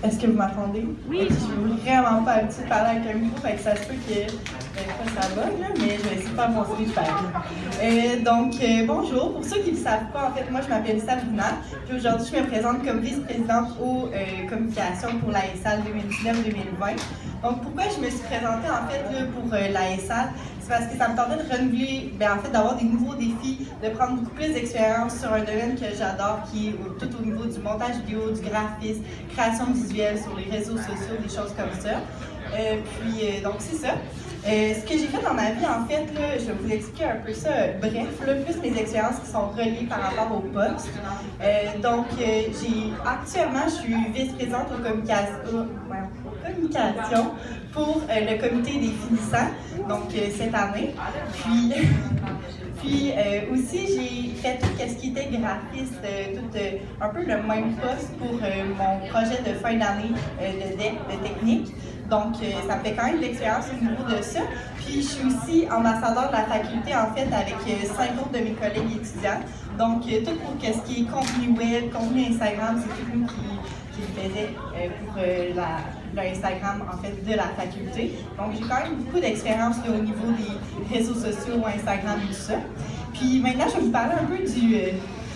Est-ce que vous m'entendez? Oui. Je suis vraiment pas habituée de parler avec un micro, fait que ça se peut que ça bug, là, mais je vais essayer de faire mon speech pareil. Bonjour. Pour ceux qui ne le savent pas, en fait, moi, je m'appelle Sabrina. Puis aujourd'hui, je me présente comme vice-présidente aux communications pour la SAL 2019-2020. Donc, pourquoi je me suis présentée, en fait, là, pour la SAL? C'est parce que ça me tentait de renouveler, en fait, d'avoir des nouveaux défis, de prendre beaucoup plus d'expérience sur un domaine que j'adore, qui est tout au niveau du montage vidéo, du graphisme, création visuelle sur les réseaux sociaux, des choses comme ça. Donc, c'est ça. Ce que j'ai fait dans ma vie, en fait, là, je vais vous expliquer un peu ça, bref, là, plus mes expériences qui sont reliées par rapport au poste. Actuellement, je suis vice-présidente aux communications pour le comité des finissants, donc cette année. Puis aussi, j'ai fait tout ce qui était graphiste, un peu le même poste pour mon projet de fin d'année de technique. Donc, ça me fait quand même de l'expérience au niveau de ça. Puis, je suis aussi ambassadeur de la faculté, en fait, avec 5 autres de mes collègues étudiants. Donc, tout pour ce qui est contenu web, contenu Instagram, c'est tout nous qui le faisait pour l'Instagram, en fait, de la faculté. Donc, j'ai quand même beaucoup d'expérience au niveau des réseaux sociaux, Instagram et tout ça. Puis, maintenant, je vais vous parler un peu du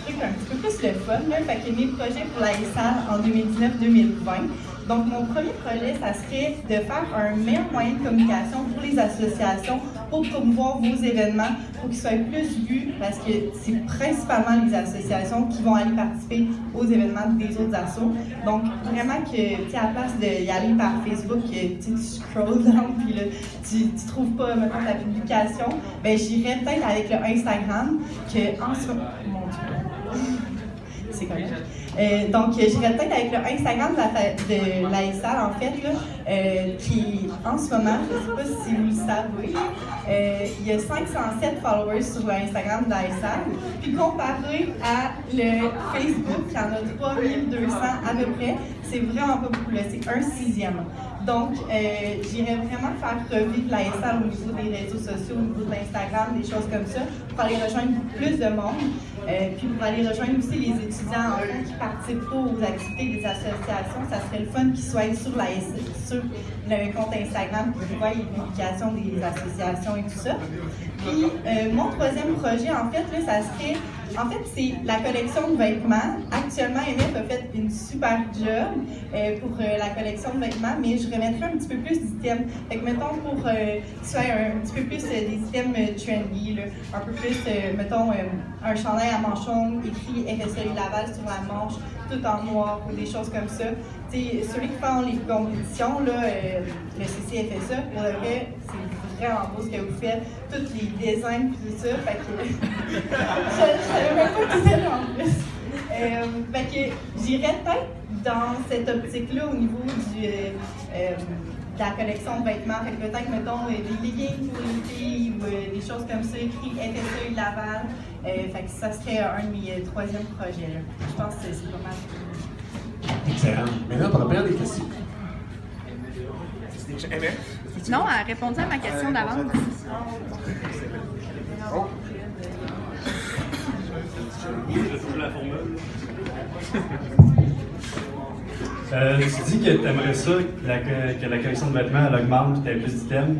truc un petit peu plus le fun, là. Fait que mes projets pour la SAL en 2019-2020. Donc, mon premier projet, ça serait de faire un meilleur moyen de communication pour les associations pour promouvoir vos événements, pour qu'ils soient plus vus, parce que c'est principalement les associations qui vont aller participer aux événements des autres assos. Donc, vraiment que, à la place d'y aller par Facebook, tu scroll down, puis là, tu trouves pas, mettons, ta publication, j'irais peut-être avec le Instagram, que en ce moment, mon Dieu, c'est correct. Donc, j'irais peut-être avec le Instagram de la SAL, en fait, là, qui, en ce moment, je ne sais pas si vous le savez, il y a 507 followers sur l'Instagram de la SAL. Puis, comparé à le Facebook, qui en a 3200 à peu près, c'est vraiment pas beaucoup, là, c'est un sixième. Donc, j'irais vraiment faire revivre la SAL au niveau des réseaux sociaux, au niveau de l'Instagram, des choses comme ça, pour aller rejoindre plus de monde. Puis pour aller rejoindre aussi les étudiants en fait, qui participent pas aux activités des associations, ça serait le fun qu'ils soient sur le compte Instagram pour voir les publications des associations et tout ça. Puis mon troisième projet, en fait, là, ça serait, c'est la collection de vêtements. Actuellement, MF a fait une super job pour la collection de vêtements, mais je remettrais un petit peu plus d'items. Fait que, mettons, pour soit un petit peu plus des items trendy, là, un peu plus, mettons, un chandail à manchon écrit FSAU Laval sur la manche, tout en noir, ou des choses comme ça. T'sais, ceux qui font les compétitions, là, le CCFSA, pour le vrai, c'est vraiment beau ce que vous faites, tous les designs et tout ça, fait que je savais même pas que c'était en plus. Fait que j'irais peut-être dans cette optique-là au niveau de la collection de vêtements, fait que peut-être, mettons, des leggings pour les filles ou des choses comme ça, écrit FSAU Laval, fait que ça serait un de mes troisièmes projets, là. Je pense que c'est pas mal. Excellent. Maintenant, pour la période des questions. Non, elle a répondu à ma question d'avance. Tu dis que tu aimerais ça, que la collection de vêtements elle augmente et tu aies plus d'items.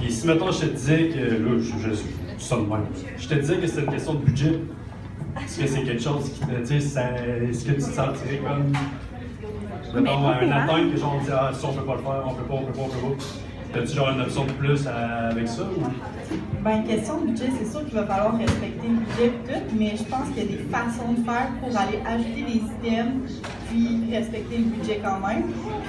Et si, mettons, je te disais que, là, je sonne même. Je te disais que c'est une question de budget. Est-ce que c'est quelque chose qui te, est-ce que tu te sentirais comme, mettons, un atteinte que genre on dit, ah, ça on peut pas le faire, on peut pas. As-tu genre une option de plus avec ça ou? Question de budget, c'est sûr qu'il va falloir respecter le budget et tout, mais je pense qu'il y a des façons de faire pour aller ajouter des items, puis respecter le budget quand même.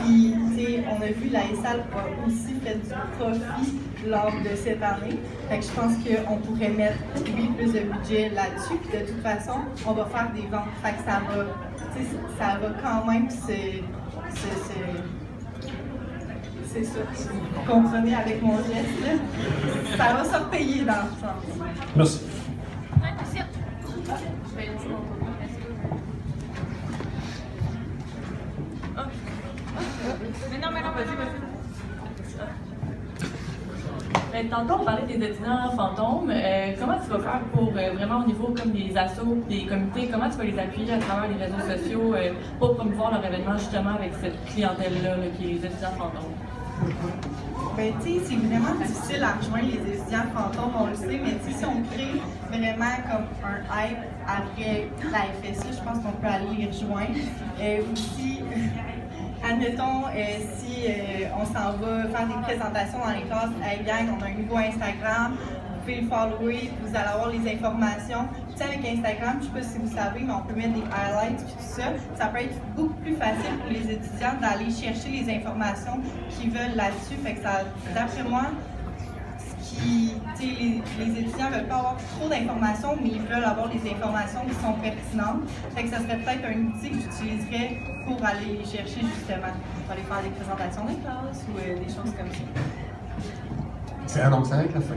Puis, tu sais, on a vu la SAL a aussi fait du profit lors de cette année. Fait que je pense qu'on pourrait mettre plus de budget là-dessus. Puis de toute façon, on va faire des ventes. Fait que ça va quand même c'est ça. Vous comprenez avec mon geste, là? Ça va se repayer dans le sens. Merci. Mais non, vas-y. Tantôt, on parlait des étudiants fantômes. Comment tu vas faire pour vraiment au niveau comme des assos, des comités, comment tu vas les appuyer à travers les réseaux sociaux pour promouvoir leur événement justement avec cette clientèle-là là, qui est les étudiants fantômes? Ben, tu sais, c'est vraiment difficile à rejoindre les étudiants fantômes, on le sait, mais si on crée vraiment comme un hype après la FSU, je pense qu'on peut aller les rejoindre. Aussi, admettons, si on s'en va faire des présentations dans les classes, hey gang, on a un nouveau Instagram, vous pouvez le follower, vous allez avoir les informations. Tu sais, avec Instagram, je ne sais pas si vous savez, mais on peut mettre des highlights et tout ça. Ça peut être beaucoup plus facile pour les étudiants d'aller chercher les informations qu'ils veulent là-dessus. Fait que ça, d'après moi, les étudiants ne veulent pas avoir trop d'informations, mais ils veulent avoir les informations qui sont pertinentes. Fait que ça serait peut-être un outil que j'utiliserais pour aller les chercher justement, pour aller faire des présentations de classe ou des choses comme ça. C'est donc ça avec la fin.